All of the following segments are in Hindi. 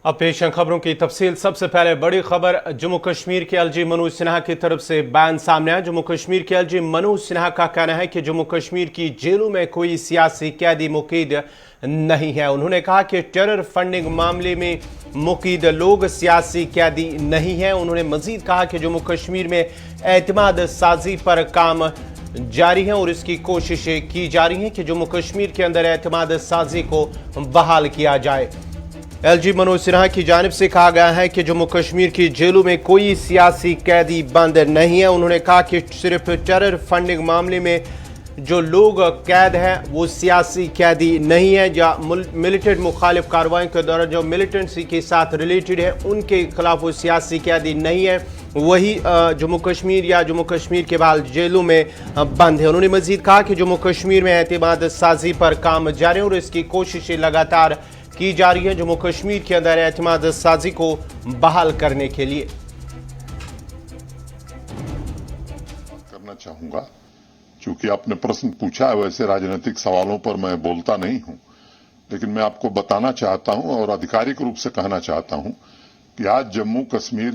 अब पेश हैं खबरों की तफसील। सबसे पहले बड़ी खबर जम्मू कश्मीर के एलजी मनोज सिन्हा की तरफ से बयान सामने आया। जम्मू कश्मीर के एलजी मनोज सिन्हा का कहना है कि जम्मू कश्मीर की जेलों में कोई सियासी कैदी मुकीद नहीं है। उन्होंने कहा कि टेरर फंडिंग मामले में मुकीद लोग सियासी कैदी नहीं है। उन्होंने मजीद कहा कि जम्मू कश्मीर में एतमाद साजी पर काम जारी है और इसकी कोशिशें की जा रही हैं कि जम्मू कश्मीर के अंदर एतमाद साजी को बहाल किया जाए। एलजी मनोज सिन्हा की जानिब से कहा गया है कि जम्मू कश्मीर की जेलों में कोई सियासी कैदी बंद नहीं है। उन्होंने कहा कि सिर्फ टेरर फंडिंग मामले में जो लोग कैद हैं वो सियासी कैदी नहीं है, या मिलिटेंट मुखालिफ कार्रवाई के दौरान जो मिलिटेंसी के साथ रिलेटेड है उनके खिलाफ वो सियासी कैदी नहीं है, वही जम्मू कश्मीर या जम्मू कश्मीर के बाद जेलों में बंद है। उन्होंने मजीद कहा कि जम्मू कश्मीर में एतमाद साजी पर काम जारी है और इसकी कोशिशें लगातार की जा रही है जम्मू कश्मीर के अंदर एतमाद साजी को बहाल करने के लिए। करना चाहूंगा, चूंकि आपने प्रश्न पूछा है, वैसे राजनीतिक सवालों पर मैं बोलता नहीं हूं, लेकिन मैं आपको बताना चाहता हूं और आधिकारिक रूप से कहना चाहता हूं कि आज जम्मू कश्मीर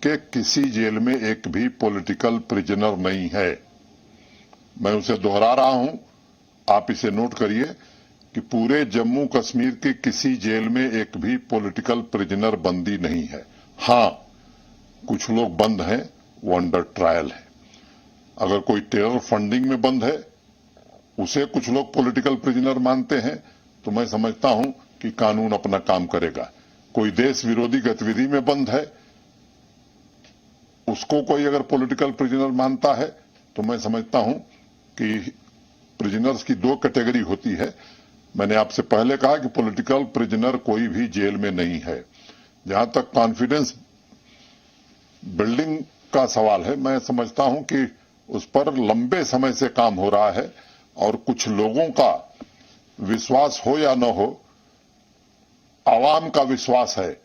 के किसी जेल में एक भी पॉलिटिकल प्रिजनर नहीं है। मैं उसे दोहरा रहा हूं, आप इसे नोट करिए कि पूरे जम्मू कश्मीर के किसी जेल में एक भी पॉलिटिकल प्रिजनर बंदी नहीं है। हां, कुछ लोग बंद हैं, वो अंडर ट्रायल है। अगर कोई टेरर फंडिंग में बंद है, उसे कुछ लोग पॉलिटिकल प्रिजनर मानते हैं, तो मैं समझता हूं कि कानून अपना काम करेगा। कोई देश विरोधी गतिविधि में बंद है, उसको कोई अगर पॉलिटिकल प्रिजनर मानता है, तो मैं समझता हूं कि प्रिजनर्स की दो कैटेगरी होती है। मैंने आपसे पहले कहा कि पॉलिटिकल प्रिजनर कोई भी जेल में नहीं है। जहां तक कॉन्फिडेंस बिल्डिंग का सवाल है, मैं समझता हूं कि उस पर लंबे समय से काम हो रहा है और कुछ लोगों का विश्वास हो या न हो, आवाम का विश्वास है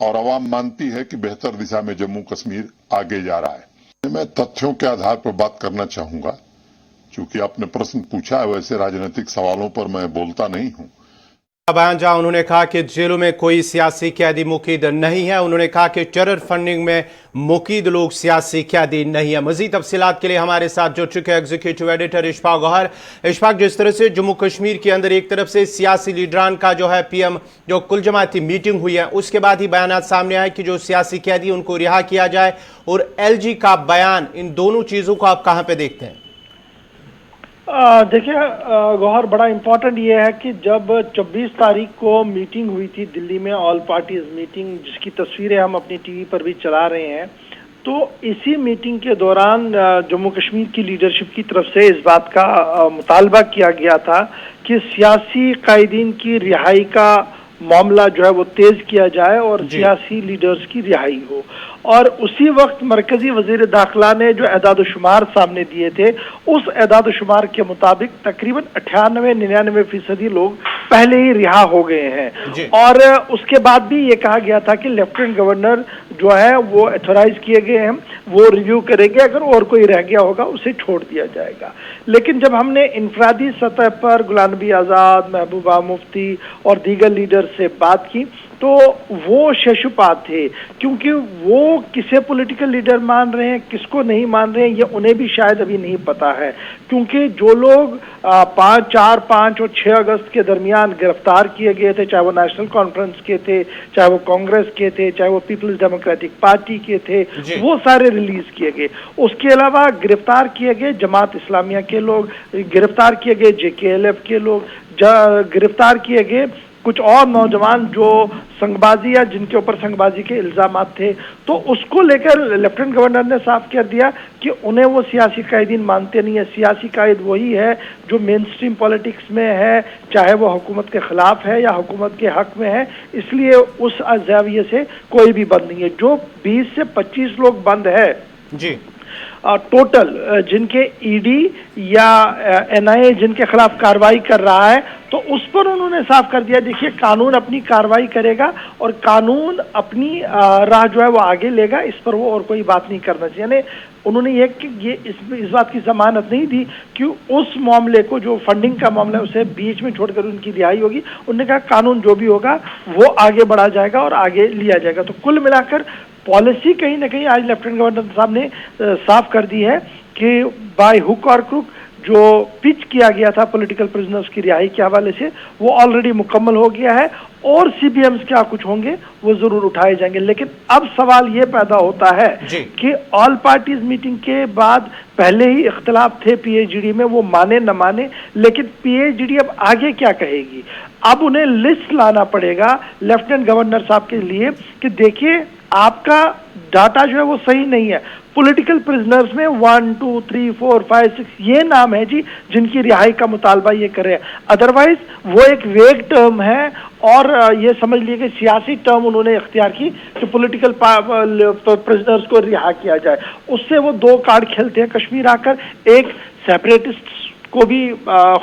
और आवाम मानती है कि बेहतर दिशा में जम्मू कश्मीर आगे जा रहा है। मैं तथ्यों के आधार पर बात करना चाहूंगा, चूंकि आपने प्रश्न पूछा है, वैसे राजनीतिक सवालों पर मैं बोलता नहीं हूं। बयान जहां उन्होंने कहा कि जेलों में कोई सियासी कैदी मुकीद नहीं है। उन्होंने कहा कि टेरर फंडिंग में मुकीद लोग सियासी कैदी नहीं है। मजीद तफसीलात के लिए हमारे साथ जुड़ चुके एग्जीक्यूटिव एडिटर इशफाक गौहर। इशफाक, जिस तरह से जम्मू कश्मीर के अंदर एक तरफ से सियासी लीडरान का जो है पीएम जो कुल जमाती मीटिंग हुई है, उसके बाद ही बयान सामने आए कि जो सियासी कैदी उनको रिहा किया जाए, और एलजी का बयान, इन दोनों चीजों को आप कहां पर देखते हैं? देखिए गौहर, बड़ा इम्पोर्टेंट ये है कि जब 24 तारीख को मीटिंग हुई थी दिल्ली में, ऑल पार्टीज मीटिंग, जिसकी तस्वीरें हम अपनी टीवी पर भी चला रहे हैं, तो इसी मीटिंग के दौरान जम्मू कश्मीर की लीडरशिप की तरफ से इस बात का मुतालबा किया गया था कि सियासी कायदीन की रिहाई का मामला जो है वो तेज किया जाए और सियासी लीडर्स की रिहाई हो। और उसी वक्त मरकजी वजीर दाखिला ने जो एदाद-ओ-शुमार सामने दिए थे, उस एदाद-ओ-शुमार के मुताबिक तकरीबन 98-99% लोग पहले ही रिहा हो गए हैं। और उसके बाद भी ये कहा गया था कि लेफ्टिनेंट गवर्नर जो है वो अथोराइज किए गए हैं, वो रिव्यू करेंगे, अगर और कोई रह गया होगा उसे छोड़ दिया जाएगा। लेकिन जब हमने इनफरादी सतह पर गुलाम नबी आज़ाद, महबूबा मुफ्ती और दीगर लीडर से बात की, तो वो शेषुपात थे, क्योंकि वो किसे पॉलिटिकल लीडर मान रहे हैं, किसको नहीं मान रहे हैं, ये उन्हें भी शायद अभी नहीं पता है। क्योंकि जो लोग 4, 5 और 6 अगस्त के दरमियान गिरफ्तार किए गए थे, चाहे वो नेशनल कॉन्फ्रेंस के थे, चाहे वो कांग्रेस के थे, चाहे वो पीपल्स डेमोक्रेटिक पार्टी के थे, वो सारे रिलीज किए गए। उसके अलावा गिरफ्तार किए गए जमात इस्लामिया के लोग, गिरफ्तार किए गए JKLF के लोग, गिरफ्तार किए गए कुछ और नौजवान जो संगबाजी या जिनके ऊपर संगबाजी के इल्जामात थे। तो उसको लेकर लेफ्टिनेंट गवर्नर ने साफ कर दिया कि उन्हें वो सियासी कायदीन मानते नहीं है। सियासी कायद वही है जो मेन स्ट्रीम पॉलिटिक्स में है, चाहे वो हुकूमत के खिलाफ है या हुकूमत के हक में है, इसलिए उस जाविये से कोई भी बंद नहीं है। जो 20 से 25 लोग बंद है जी, टोटल जिनके ईडी या एनआईए जिनके खिलाफ कार्रवाई कर रहा है, तो उस पर उन्होंने साफ कर दिया, देखिए कानून अपनी कार्रवाई करेगा और कानून अपनी राह जो है वो आगे लेगा, इस पर वो और कोई बात नहीं करना चाहिए। यानी उन्होंने ये इस बात की जमानत नहीं दी कि उस मामले को, जो फंडिंग का मामला है, उसे बीच में छोड़कर उनकी रिहाई होगी। उन्होंने कहा कानून जो भी होगा वो आगे बढ़ा जाएगा और आगे लिया जाएगा। तो कुल मिलाकर पॉलिसी कहीं ना कहीं आज लेफ्टिनेंट गवर्नर साहब ने साफ कर दी है कि बाय हुक और क्रुक जो पिच किया गया था पॉलिटिकल प्रिजनर्स की रिहाई के हवाले से, वो ऑलरेडी मुकम्मल हो गया है और सीबीएम्स क्या कुछ होंगे वो जरूर उठाए जाएंगे। लेकिन अब सवाल ये पैदा होता है कि ऑल पार्टीज मीटिंग के बाद पहले ही इख्तलाफ थे पीएचईडी में, वो माने न माने, लेकिन पीएचईडी अब आगे क्या कहेगी। अब उन्हें लिस्ट लाना पड़ेगा लेफ्टिनेंट गवर्नर साहब के लिए कि देखिए आपका डाटा जो है वो सही नहीं है। पॉलिटिकल प्रिजनर्स में 1, 2, 3, 4, 5, 6 ये नाम है जी जिनकी रिहाई का मुतालबा ये कर रहे हैं। अदरवाइज वो एक वेग टर्म है और ये समझ लिए कि सियासी टर्म उन्होंने इख्तियार की कि पॉलिटिकल प्रिजनर्स को रिहा किया जाए। उससे वो दो कार्ड खेलते हैं कश्मीर आकर, एक सेपरेटिस्ट को भी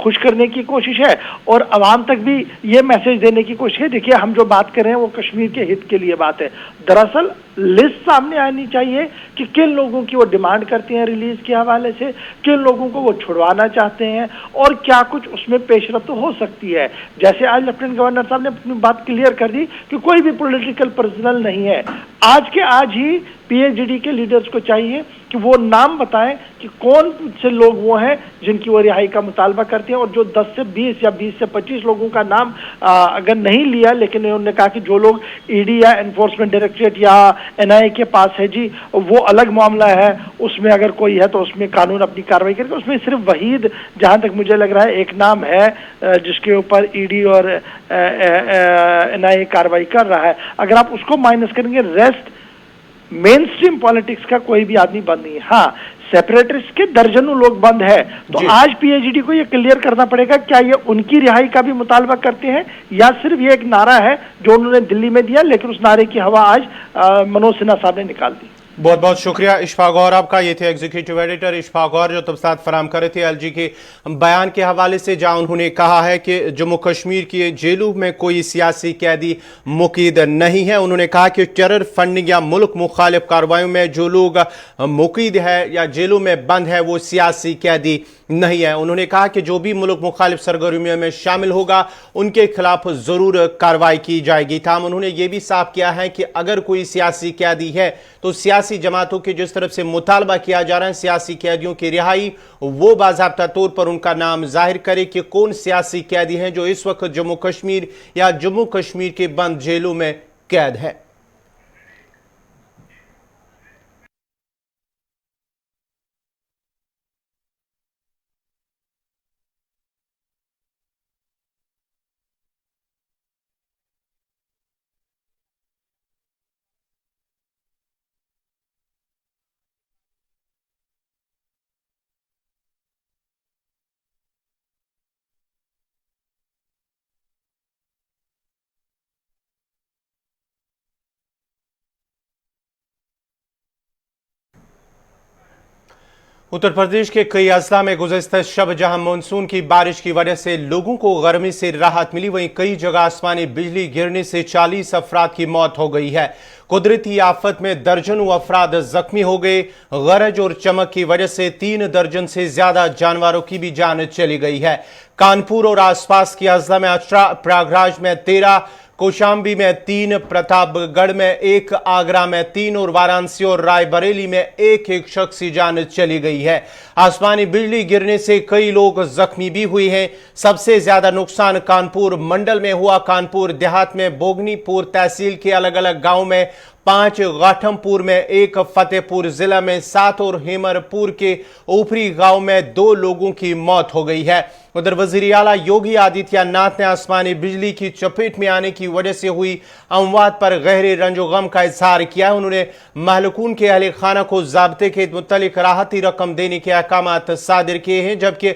खुश करने की कोशिश है और अवाम तक भी ये मैसेज देने की कोशिश है, देखिए हम जो बात कर रहे हैं वो कश्मीर के हित के लिए बात है। दरअसल लिस्ट सामने आनी चाहिए कि किन लोगों की वो डिमांड करते हैं रिलीज के हवाले से, किन लोगों को वो छुड़वाना चाहते हैं और क्या कुछ उसमें पेशरफ्त हो सकती है। जैसे आज लेफ्टिनेंट गवर्नर साहब ने अपनी बात क्लियर कर दी कि कोई भी पॉलिटिकल पर्सनल नहीं है। आज के आज ही पीएचईडी के लीडर्स को चाहिए कि वो नाम बताएं कि कौन से लोग वो हैं जिनकी वो रिहाई का मुतालबा करते हैं, और जो 10 से 20 या 20 से 25 लोगों का नाम अगर नहीं लिया, लेकिन उन्होंने कहा कि जो लोग ईडी या एनफोर्समेंट डायरेक्टरेट या एनआईए के पास है जी, वो अलग मामला है, उसमें अगर कोई है तो उसमें कानून अपनी कार्रवाई करेगा। उसमें सिर्फ वहीद, जहां तक मुझे लग रहा है, एक नाम है जिसके ऊपर ईडी और एनआईए कार्रवाई कर रहा है। अगर आप उसको माइनस करेंगे, रेस्ट मेन स्ट्रीम पॉलिटिक्स का कोई भी आदमी बंद नहीं है। हाँ, सेपरेटिस्ट के दर्जनों लोग बंद है। तो आज पीएचईडी को ये क्लियर करना पड़ेगा क्या ये उनकी रिहाई का भी मुतालबा करते हैं या सिर्फ ये एक नारा है जो उन्होंने दिल्ली में दिया, लेकिन उस नारे की हवा आज मनोज सिन्हा साहब ने निकाल दी। बहुत बहुत शुक्रिया इशफाक गौर आपका। ये थे एग्जीक्यूटिव एडिटर इशफाक गौर जो तफसीलात फराम कर रहे थे एलजी के बयान के हवाले से, जहां उन्होंने कहा है कि जम्मू कश्मीर की जेलों में कोई सियासी कैदी मुकीद नहीं है। उन्होंने कहा कि टेरर फंडिंग या मुल्क मुखालिफ कार्रवाइयों में जो लोग मुकीद है या जेलों में बंद है वो सियासी कैदी नहीं है। उन्होंने कहा कि जो भी मुल्क मुखालिफ सरगर्मियों में शामिल होगा उनके खिलाफ जरूर कार्रवाई की जाएगी। ताहम उन्होंने ये भी साफ किया है कि अगर कोई सियासी कैदी है तो सियासी जमातों के जिस तरफ से मुतालबा किया जा रहा है सियासी कैदियों की रिहाई, वो बाज़ाब्ता तौर पर उनका नाम जाहिर करे कि कौन सियासी कैदी हैं जो इस वक्त जम्मू कश्मीर या जम्मू कश्मीर के बंद जेलों में कैद है। उत्तर प्रदेश के कई अजला में गुज़श्ता शब जहां मानसून की बारिश की वजह से लोगों को गर्मी से राहत मिली, वहीं कई जगह आसमानी बिजली गिरने से 40 अफराद की मौत हो गई है। कुदरती आफत में दर्जनों अफराद जख्मी हो गए। गरज और चमक की वजह से 3 दर्जन से ज्यादा जानवरों की भी जान चली गई है। कानपुर और आसपास की अजला में 18, प्रयागराज में 13, कौशाम्बी में 3, प्रतापगढ़ में 1, आगरा में 3 और वाराणसी और रायबरेली में एक शख्स की जान चली गई है। आसमानी बिजली गिरने से कई लोग जख्मी भी हुए हैं। सबसे ज्यादा नुकसान कानपुर मंडल में हुआ। कानपुर देहात में बोगनीपुर तहसील के अलग अलग गांव में 5, गाठमपुर में 1, फतेहपुर जिला में 7 और हेमरपुर के ऊपरी गांव में 2 लोगों की मौत हो गई है। उधर वजीर आला योगी आदित्यनाथ ने आसमानी बिजली की चपेट में आने की वजह से हुई अमवात पर गहरे रंजो गम का इजहार किया है। उन्होंने महलकून के अहले खाना को ज़ाब्ते के मुतल्लिक राहती रकम देने के अहकामात सादिर किए हैं, जबकि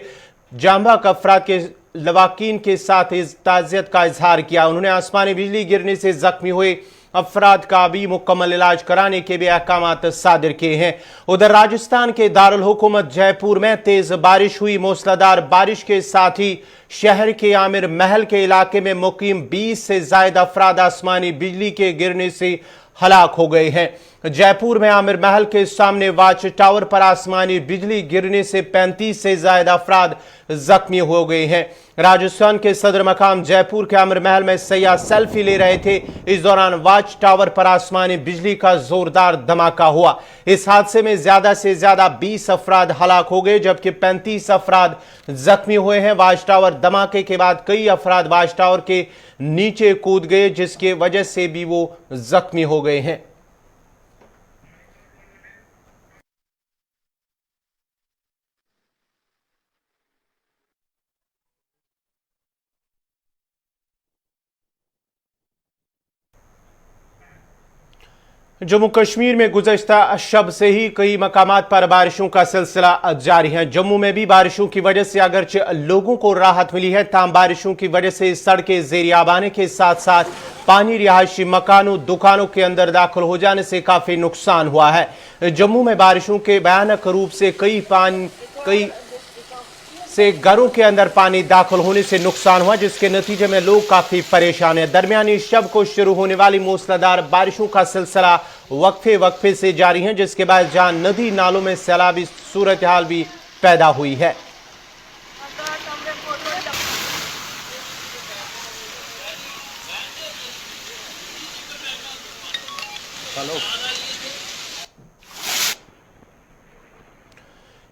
जांबा का अफराद के लवाकीन के साथ ताज़ियत का इजहार किया। उन्होंने आसमानी बिजली गिरने से जख्मी हुए अफराद का भी मुकम्मल इलाज कराने के भी अहकाम सादिर किए हैं। उधर राजस्थान के दारुल हुकूमत जयपुर में तेज बारिश हुई। मूसलाधार बारिश के साथ ही शहर के आमिर महल के इलाके में मुकीम 20 से ज्यादा अफराद आसमानी बिजली के गिरने से हलाक हो गए हैं। जयपुर में आमिर महल के सामने वाच टावर पर आसमानी बिजली गिरने से 35 से ज्यादा अफराद जख्मी हो गए हैं। राजस्थान के सदर मकाम जयपुर के आमिर महल में सयाह सेल्फी ले रहे थे। इस दौरान वाच टावर पर आसमानी बिजली का जोरदार धमाका हुआ। इस हादसे में ज्यादा से ज्यादा 20 अफराद हलाक हो गए, जबकि 35 अफराद जख्मी हुए हैं। वाच टावर धमाके के बाद कई अफराद वाच टावर के नीचे कूद गए, जिसके वजह से भी वो जख्मी हो गए हैं। जम्मू कश्मीर में गुज़श्ता शब से ही कई मकामात पर बारिशों का सिलसिला जारी है। जम्मू में भी बारिशों की वजह से अगरचे लोगों को राहत मिली है, ताम बारिशों की वजह से सड़कें ज़ेरियाब आने के साथ साथ पानी रिहायशी मकानों दुकानों के अंदर दाखिल हो जाने से काफ़ी नुकसान हुआ है। जम्मू में बारिशों के भयानक रूप से कई घरों के अंदर पानी दाखिल होने से नुकसान हुआ, जिसके नतीजे में लोग काफी परेशान हैं। दरमियानी शब को शुरू होने वाली मूसलाधार बारिशों का सिलसिला वक्फे से जारी है, जिसके बाद जहां नदी नालों में सैलाबी सूरत हाल भी पैदा हुई है।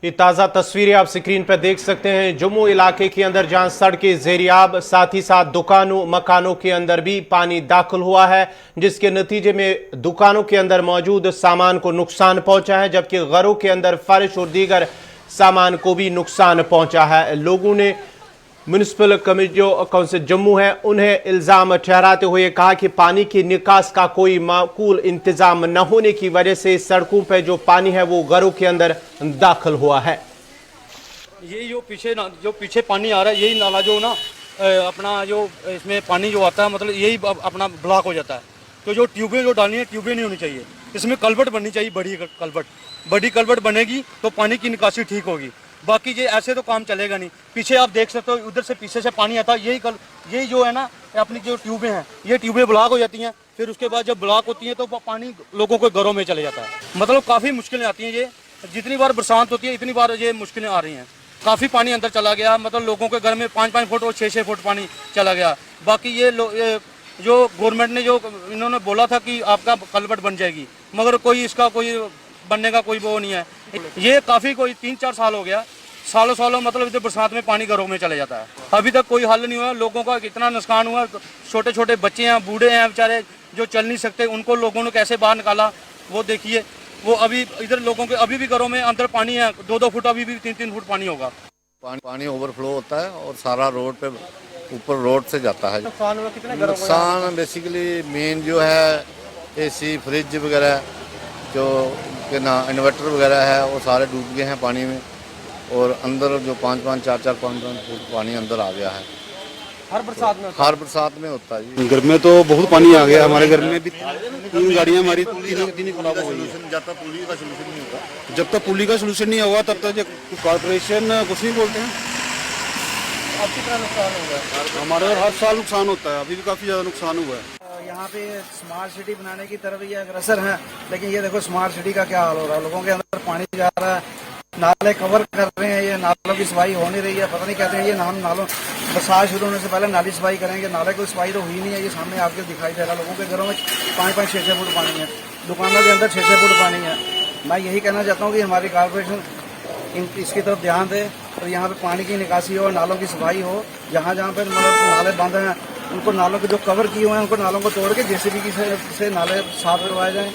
ये ताज़ा तस्वीरें आप स्क्रीन पर देख सकते हैं। जम्मू इलाके के अंदर जहां सड़कें ज़ेरियाब, साथ ही साथ दुकानों मकानों के अंदर भी पानी दाखिल हुआ है, जिसके नतीजे में दुकानों के अंदर मौजूद सामान को नुकसान पहुंचा है, जबकि घरों के अंदर फर्श और दीगर सामान को भी नुकसान पहुंचा है। लोगों ने म्यूनिसिपल कमेटी जो काउंसिल जम्मू है उन्हें इल्ज़ाम ठहराते हुए कहा कि पानी की निकास का कोई माकूल इंतजाम न होने की वजह से सड़कों पर जो पानी है वो घरों के अंदर दाखिल हुआ है। ये जो पीछे पानी आ रहा है, यही नाला जो ना अपना जो इसमें पानी जो आता है, मतलब यही अपना ब्लॉक हो जाता है। तो जो ट्यूबें जो डालनी है, ट्यूबें नहीं होनी चाहिए, इसमें कल्वर्ट बननी चाहिए, बड़ी कल्वर्ट बनेगी तो पानी की निकासी ठीक होगी। बाकी ये ऐसे तो काम चलेगा नहीं। पीछे आप देख सकते हो, उधर से पीछे से पानी आता है, यही जो है ना अपनी जो ट्यूबें हैं, ये ट्यूबें ब्लॉक हो जाती हैं। फिर उसके बाद जब ब्लॉक होती हैं तो पानी लोगों के घरों में चले जाता है। मतलब काफ़ी मुश्किलें आती हैं। ये जितनी बार बरसात होती है इतनी बार ये मुश्किलें आ रही हैं। काफ़ी पानी अंदर चला गया, मतलब लोगों के घर में 5-5 फुट और 6-6 फुट पानी चला गया। बाकी ये जो गवर्नमेंट ने जो इन्होंने बोला था कि आपका कल्वर्ट बन जाएगी, मगर कोई इसका कोई बनने का कोई वो नहीं है। ये काफ़ी कोई 3-4 साल हो गया, सालों मतलब इधर बरसात में पानी घरों में चले जाता है। अभी तक कोई हल नहीं हुआ। लोगों का कितना नुकसान हुआ, छोटे छोटे बच्चे हैं, बूढ़े हैं बेचारे जो चल नहीं सकते, उनको लोगों ने कैसे बाहर निकाला वो देखिए। वो अभी इधर लोगों के अभी भी घरों में अंदर पानी है, 2-2 फुट, अभी भी 3-3 फुट पानी होगा। पानी ओवरफ्लो होता है और सारा रोड पे ऊपर रोड से जाता है। नुकसान हुआ कितने? नुकसान बेसिकली मेन जो है AC फ्रिज वगैरह जो के ना इन्वर्टर वगैरह है वो सारे डूब गए हैं पानी में, और अंदर जो 5-5, 4-4, 5-5 फुट पानी अंदर आ गया है। हर बरसात में होता है जी। घर में तो बहुत पानी आ गया। हमारे घर में भी 3 गाड़ियां हमारी तीन खराब हो गई। जब तक पुली का सोल्यूशन नहीं होगा, जब तक पुली का सोल्यूशन नहीं होगा तब तक कॉर्पोरेशन कुछ नहीं बोलते हैं। अब कितना नुकसान होगा? हमारे हर साल नुकसान होता है, अभी भी काफी ज्यादा नुकसान हुआ है। यहाँ पे स्मार्ट सिटी बनाने की तरफ ये अग्रसर है, लेकिन ये देखो स्मार्ट सिटी का क्या हाल हो रहा है। लोगों के अंदर पानी जा रहा है, नाले कवर कर रहे हैं, ये नालों की सफाई हो नहीं रही है। पता नहीं कहते हैं ये नालों बरसात शुरू होने से पहले नाली सफाई करेंगे, नाले की सफाई तो हुई नहीं है। ये सामने आपके दिखाई दे रहा है, लोगों के घरों में 5-5, 6-6 फुट पानी है, दुकानों के अंदर 6-6 फुट पानी है। मैं यही कहना चाहता हूँ कि हमारी कॉर्पोरेशन इसकी तरफ ध्यान दे और यहाँ पे पानी की निकासी हो, नालों की सफाई हो। जहाँ पे मतलब नाले बंद हैं उनको नालों के जो कवर किए हुए हैं उनको नालों को तोड़ के JCB से नाले साफ करवाए जाएं,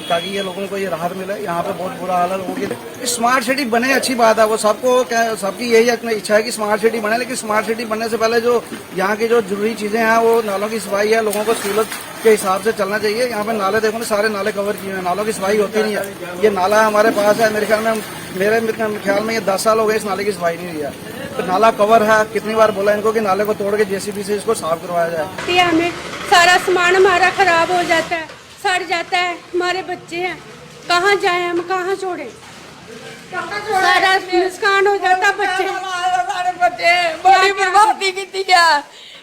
ताकि ये लोगों को ये राहत मिले। यहाँ पे बहुत बुरा हाल है लोगों की। स्मार्ट सिटी बने अच्छी बात है, वो सबकी यही इच्छा है कि स्मार्ट सिटी बने, लेकिन स्मार्ट सिटी बनने से पहले जो यहाँ की जो जरूरी चीजें हैं वो नालों की सफाई है। लोगों को सहूलत के हिसाब से चलना चाहिए। यहाँ पे नाले देखो ना, सारे नाले कवर किए हैं, नालों की सफाई होती नहीं है। ये नाला हमारे पास है, मेरे ख्याल में ये 10 साल हो गए इस नाले की सफाई नहीं हुई है। तो नाला कवर है, कितनी बार बोला इनको कि नाले को तोड़ के JCB से इसको साफ करवाया जाए। हमें सारा सामान हमारा खराब हो जाता है, सड़ जाता है। हमारे बच्चे हैं, कहाँ जाएं हम, कहाँ छोड़ें? सारा नुकसान हो जाता बच्चे। सारे बच्चे बड़ी बर्बादी की है।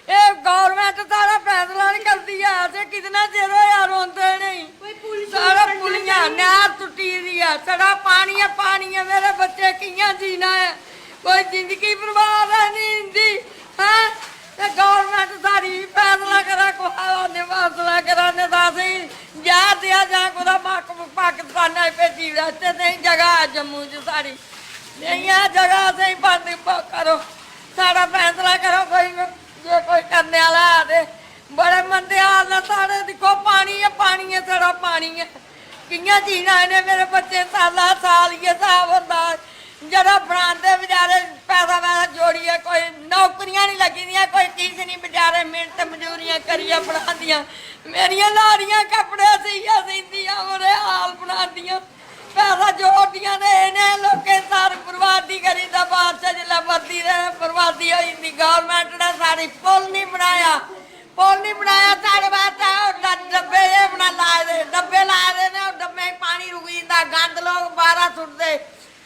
ये गवर्नमेंट सारा फैसला नहीं करती है। असे कितना चिर होया रोंदे नहीं। सारा पुलियां नहर टुटी दी है, सारा पानी है। मेरे बच्चे कियां जीना है? कोई जिंदगी बर्बाद है नहीं इनकी है। गवर्नमेंट सारी फैसला करा, कोई फैसला कराने दा सही जा दिया जा कुदा पाकिस्तान भेजी रहते नहीं जगह है जम्मू च सारी नहीं है जगह से बंद करो, सारा फैसला करो। कोई जे कोई करने वाला है ते बड़े मंदे हाल ने सारे दिक्खो पानी है सारा पानी है। कियां जीना इन्हें? मेरे बच्चे साल ये साहब होंदा जरा बनाते बेचारे पैसा जोड़िए, कोई नौकरियां नहीं लगी दियां, कोई किस नहीं बेचारे मेहनत मजूरियां करिए बना दियां। मेरिया लाड़ियां कपड़े सींदियां बुरे हाल बना दियां, पैसा जोड़दियां ने इन्हें लोकें सारी बर्बादी करी दा। बादशाह जिला बर्दी बर्बादी होई जंदी। गवर्नमेंट ने सारी पुल नहीं बनाया साढ़े बात डब्बे बना लाए दे, डब्बे लाए दे ने डब्बे पानी रुकी जंदा, गंद लोग बाहर सुटदे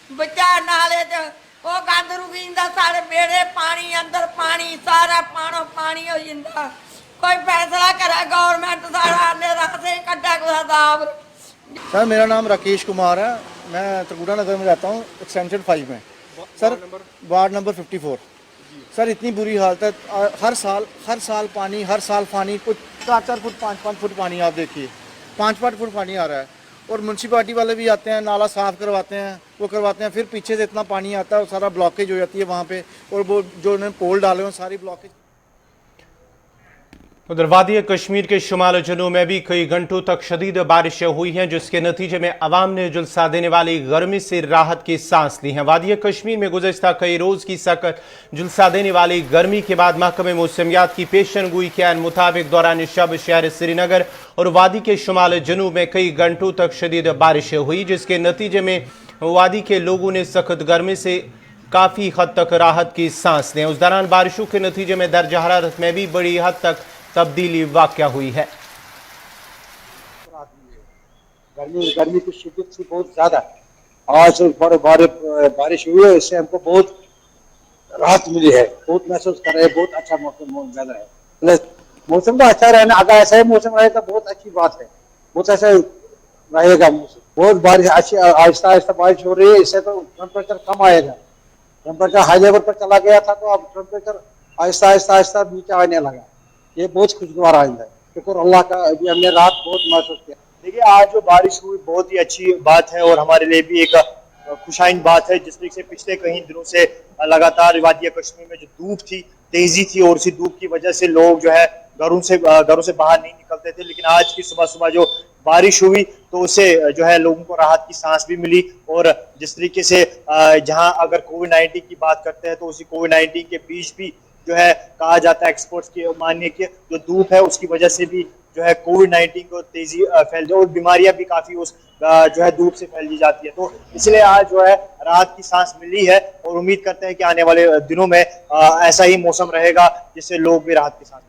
बच्चा नाले च वो गंद रुकी जंदा, सारे बेड़े पानी अंदर पानी सारा पानी हो जंदा। कोई फैसला करे गवर्नमेंट सारा अंधेरा से कड्डा कुदा दाब। सर मेरा नाम राकेश कुमार है, मैं त्रिकुटा नगर में रहता हूँ, एक्सटेंशन 5 में। Sir ward number 54। सर इतनी बुरी हालत है, हर साल पानी, कुछ 4-4 फुट 5-5 फुट पानी आप देखिए, 5-5 फुट पानी आ रहा है। और म्यूनसिपालिटी वाले भी आते हैं, नाला साफ़ करवाते हैं, फिर पीछे से इतना पानी आता है, सारा ब्लॉकेज हो जाती है वहाँ पे। और वो जो उन्होंने पोल डाले हैं सारी ब्लॉकेज। उधर वादी कश्मीर के शुमाल जनूब में भी कई घंटों तक शदीद बारिशें हुई हैं, जिसके नतीजे में अवाम ने झुलसा देने वाली गर्मी से राहत की सांस ली है। वादी कश्मीर में गुज़श्ता कई रोज़ की सख्त झुलसा देने वाली गर्मी के बाद महकमे मौसमियात की पेशनगोई के मुताबिक दौरान शब शहर श्रीनगर और वादी के शुमाल जनूब में कई घंटों तक शदीद बारिशें हुई, जिसके नतीजे में वादी के लोगों ने सख्त गर्मी से काफ़ी हद तक राहत की सांस ली। उस दौरान बारिशों के नतीजे में दर्ज हरारत में भी बड़ी हद तक तब्दीली वाक़या हुई है। गर्मी की शिद्दत से बहुत ज्यादा आज बारिश हुई है, इससे हमको बहुत राहत मिली है, बहुत महसूस कर रहे हैं, बहुत अच्छा मौसम वेदर है। मौसम तो अच्छा रहना, अगर ऐसा ही मौसम रहे तो बहुत अच्छी बात है, बहुत ऐसा रहेगा मौसम। बहुत बारिश अच्छी आहिस्ता आहिस्ता बारिश हो रही है, इससे तो टेम्परेचर कम आएगा। टेम्परेचर हाई लेवल पर चला गया था, तो अब टेम्परेचर आहिस्ता आहिस्ता नीचे आने लगा। ये बहुत खुशगवार आइंदा है, शुक्र अल्लाह का, अभी हमने रात बहुत महसूस किया। देखिए आज जो बारिश हुई बहुत ही अच्छी बात है और हमारे लिए भी एक खुशाइन बात है, जिस तरीके से पिछले कई दिनों से लगातार वादिया कश्मीर में जो धूप थी, तेजी थी, और इसी धूप की वजह से लोग जो है घरों से बाहर नहीं निकलते थे। लेकिन आज की सुबह जो बारिश हुई तो उससे जो है लोगों को राहत की सांस भी मिली। और जिस तरीके से जहां अगर कोविड-19 की बात करते हैं तो उसी कोविड-19 के बीच भी जो है कहा जाता है एक्सपर्ट्स के मानिए कि जो धूप है उसकी वजह से भी जो है कोविड-19 को तेजी फैल जाए और बीमारियां भी काफी उस जो है धूप से फैल जाती है। तो इसलिए आज जो है राहत की सांस मिली है और उम्मीद करते हैं कि आने वाले दिनों में ऐसा ही मौसम रहेगा जिससे लोग भी राहत की सांस।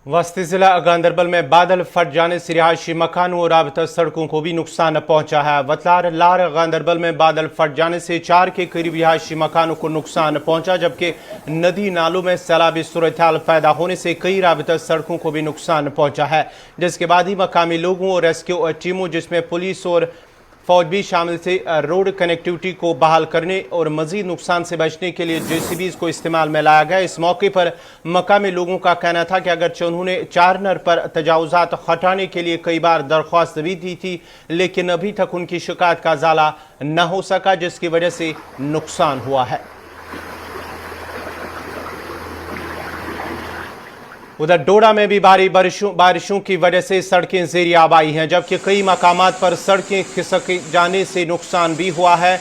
वस्ती जिला गांदरबल में बादल फट जाने से रिहायशी मकानों और राबता सड़कों को भी नुकसान पहुंचा है। वतलार लार गांदरबल में बादल फट जाने से 4 के करीब रिहायशी मकानों को नुकसान पहुंचा, जबकि नदी नालों में सैलाबी सूरत-ए-हाल पैदा होने से कई राबता सड़कों को भी नुकसान पहुंचा है, जिसके बाद ही मकामी लोगों और रेस्क्यू टीमों जिसमें पुलिस और फौज भी शामिल से रोड कनेक्टिविटी को बहाल करने और मजीद नुकसान से बचने के लिए JCBs को इस्तेमाल में लाया गया। इस मौके पर मकामी लोगों का कहना था कि अगरचे उन्होंने चारनर पर तजावुजात हटाने के लिए कई बार दरख्वास्त भी दी थी, लेकिन अभी तक उनकी शिकायत का ज़ाला न हो सका, जिसकी वजह से नुकसान हुआ है। उधर डोडा में भी भारी बारिशों की वजह से सड़कें ज़ेर-ए-आब आई हैं, जबकि कई मकामात पर सड़कें खिसक जाने से नुकसान भी हुआ है।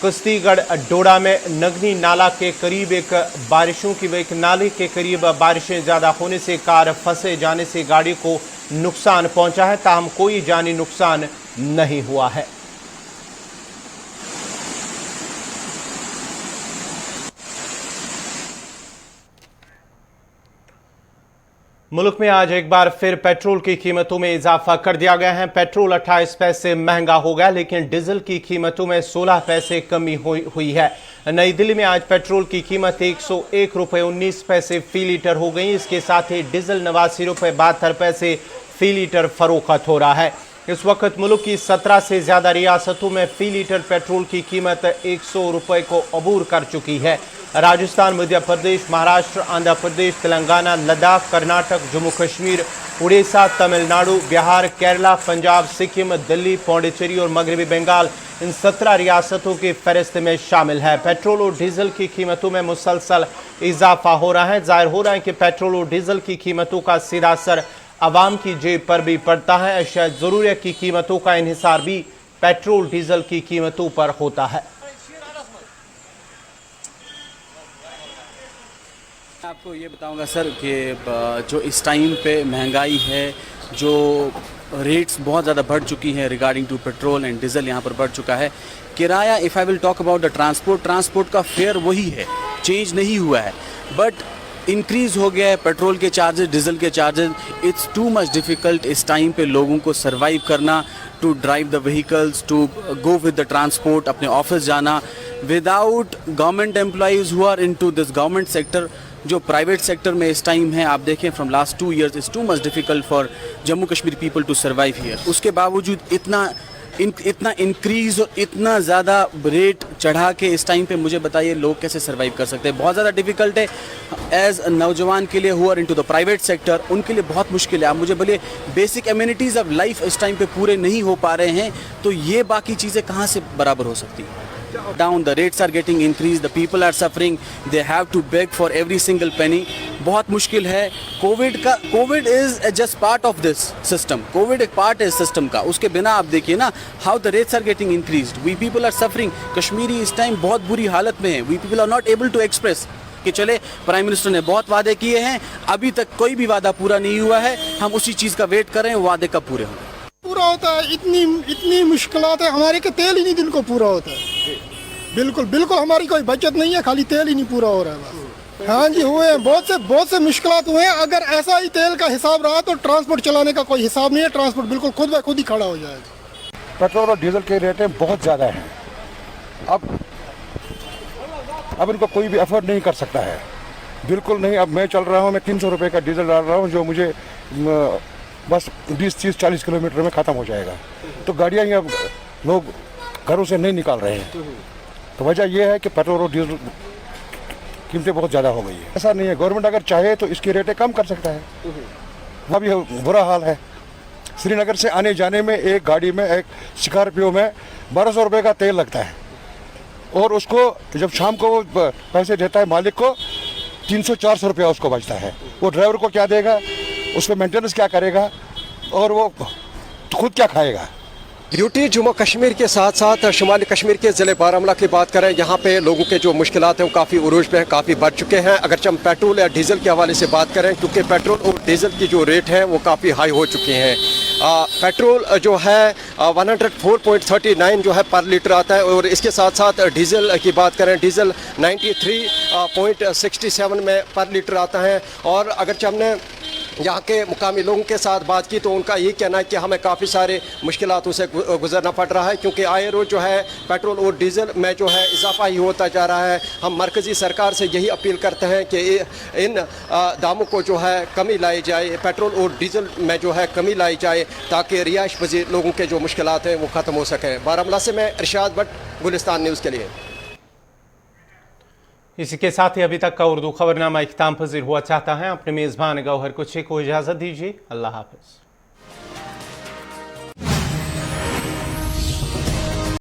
कुश्तीगढ़ डोडा में नगनी नाला के करीब एक नाले के करीब बारिशें ज़्यादा होने से कार फंसे जाने से गाड़ी को नुकसान पहुंचा है, ताहम कोई जानी नुकसान नहीं हुआ है। मुल्क में आज एक बार फिर पेट्रोल की कीमतों में इजाफा कर दिया गया है। पेट्रोल 28 पैसे महंगा हो गया, लेकिन डीजल की कीमतों में 16 पैसे कमी हुई है। नई दिल्ली में आज पेट्रोल की कीमत 101 रुपये 19 पैसे फी लीटर हो गई। इसके साथ ही डीजल 89 रुपये 72 पैसे फी लीटर फरोख्त हो रहा है। इस वक्त मुल्क की 17 से ज्यादा रियासतों में फी लीटर पेट्रोल की कीमत 100 रुपये को अबूर कर चुकी है। राजस्थान, मध्य प्रदेश, महाराष्ट्र, आंध्र प्रदेश, तेलंगाना, लद्दाख, कर्नाटक, जम्मू कश्मीर, उड़ीसा, तमिलनाडु, बिहार, केरला, पंजाब, सिक्किम, दिल्ली, पौंडीचेरी और मगरबी बंगाल इन 17 रियासतों की फहरिस्त में शामिल है। पेट्रोल और डीजल की कीमतों में मुसलसल इजाफा हो रहा है। जाहिर हो रहा है कि पेट्रोल और डीजल की कीमतों का सीधा असर आवाम की जेब पर भी पड़ता है। अशिया ज़रूरियत की कीमतों का इन्हिसार भी पेट्रोल डीजल की कीमतों पर होता है। आपको ये बताऊंगा सर कि जो इस टाइम पे महंगाई है, जो रेट्स बहुत ज़्यादा बढ़ चुकी हैं regarding to petrol and diesel यहाँ पर बढ़ चुका है। किराया, if I will talk about the transport का फेयर वही है, चेंज नहीं हुआ है, बट इंक्रीज़ हो गया है पेट्रोल के चार्जेस, डीजल के charges. It's too much difficult इस टाइम पे लोगों को सर्वाइव करना, to drive the vehicles, to go with the transport, अपने ऑफिस जाना without government employees who are into this government sector. जो प्राइवेट सेक्टर में इस टाइम है, आप देखें from last 2 years it's too much difficult for Jammu Kashmir people to survive here. उसके बावजूद इतना इंक्रीज़ और इतना ज़्यादा रेट चढ़ा के इस टाइम पे मुझे बताइए लोग कैसे सर्वाइव कर सकते हैं। बहुत ज़्यादा डिफ़िकल्ट है एज नौजवान के लिए who are into the private sector, उनके लिए बहुत मुश्किल है। आप मुझे बोलिए बेसिक एमिनिटीज़ ऑफ लाइफ इस टाइम पे पूरे नहीं हो पा रहे हैं, तो ये बाकी चीज़ें कहाँ से बराबर हो सकती हैं। Down, the rates are getting increased, the people are suffering, they have to beg for every single penny. बहुत मुश्किल है। Covid is just part of this system, covid एक पार्ट है सिस्टम का, उसके बिना आप देखिए ना how the rates are getting increased, we people are suffering. Kashmiri इस टाइम बहुत बुरी हालत में है, we people are not able to express कि चले प्राइम मिनिस्टर ने बहुत वादे किए हैं, अभी तक कोई भी वादा पूरा नहीं हुआ है, हम उसी चीज़ का वेट कर रहे हैं, वादे कब पूरे हों। पूरा होता है, इतनी मुश्किलात है हमारे के तेल ही नहीं दिन को पूरा होता है। बिल्कुल हमारी कोई बचत नहीं है, खाली तेल ही नहीं पूरा हो रहा है बस। हाँ जी, हुए हैं बहुत से मुश्किलात हुए हैं। अगर ऐसा ही तेल का हिसाब रहा तो ट्रांसपोर्ट चलाने का कोई हिसाब नहीं है, ट्रांसपोर्ट बिल्कुल खुद ब खुद ही खड़ा हो जाएगा। पेट्रोल और डीजल के रेटें बहुत ज़्यादा हैं। अब इनको कोई भी अफोर्ड नहीं कर सकता है, बिल्कुल नहीं। अब मैं चल रहा हूँ, मैं 300 रुपये का डीजल डाल रहा हूँ, जो मुझे बस 20, 30, 40 किलोमीटर में ख़त्म हो जाएगा। तो गाड़ियाँ अब लोग घरों से नहीं निकाल रहे हैं। तो वजह यह है कि पेट्रोल और डीजल कीमतें बहुत ज़्यादा हो गई है। ऐसा नहीं है, गवर्नमेंट अगर चाहे तो इसकी रेटें कम कर सकता है। वह भी बुरा हाल है। श्रीनगर से आने जाने में एक गाड़ी में, एक स्कॉर्पियो में 1200 रुपये का तेल लगता है, और उसको जब शाम को वो पैसे देता है मालिक को, 300-400 रुपया उसको बचता है। वो ड्राइवर को क्या देगा, उस पर मेंटेनेंस क्या करेगा, और वो खुद क्या खाएगा। ड्यूटी जम्मू कश्मीर के साथ साथ शुमाली कश्मीर के ज़िले बारामूला की बात करें, यहाँ पे लोगों के जो मुश्किलात हैं वो काफ़ी उरूज पे हैं, काफ़ी बढ़ चुके हैं। अगर हम पेट्रोल या डीज़ल के हवाले से बात करें, क्योंकि पेट्रोल और डीज़ल की जो रेट है वो काफ़ी हाई हो चुके हैं। पेट्रोल जो है 104.39 जो है पर लीटर आता है, और इसके साथ साथ डीज़ल की बात करें, डीज़ल 93.67 में पर लीटर आता है। और अगर हमने यहाँ के मुकामी लोगों के साथ बात की तो उनका ये कहना है कि हमें काफ़ी सारे मुश्किलातों से गुजरना पड़ रहा है, क्योंकि आए रोज़ जो है पेट्रोल और डीज़ल में जो है इजाफा ही होता जा रहा है। हम मरकज़ी सरकार से यही अपील करते हैं कि इन दामों को जो है कमी लाई जाए, पेट्रोल और डीज़ल में जो है कमी लाई जाए, ताकि रिहाइश पज़ीर लोगों के जो मुश्किलात हैं वो ख़त्म हो सकें। बारामूला से मैं इरशाद भट्ट, गुलिस्तान न्यूज़ के लिए। इसी के साथ ही अभी तक का उर्दू खबरनामा इख्तिताम पजीर हुआ चाहता है। अपने मेज़बान गौहर कुछी को इजाज़त दीजिए। अल्लाह हाफ़िज़।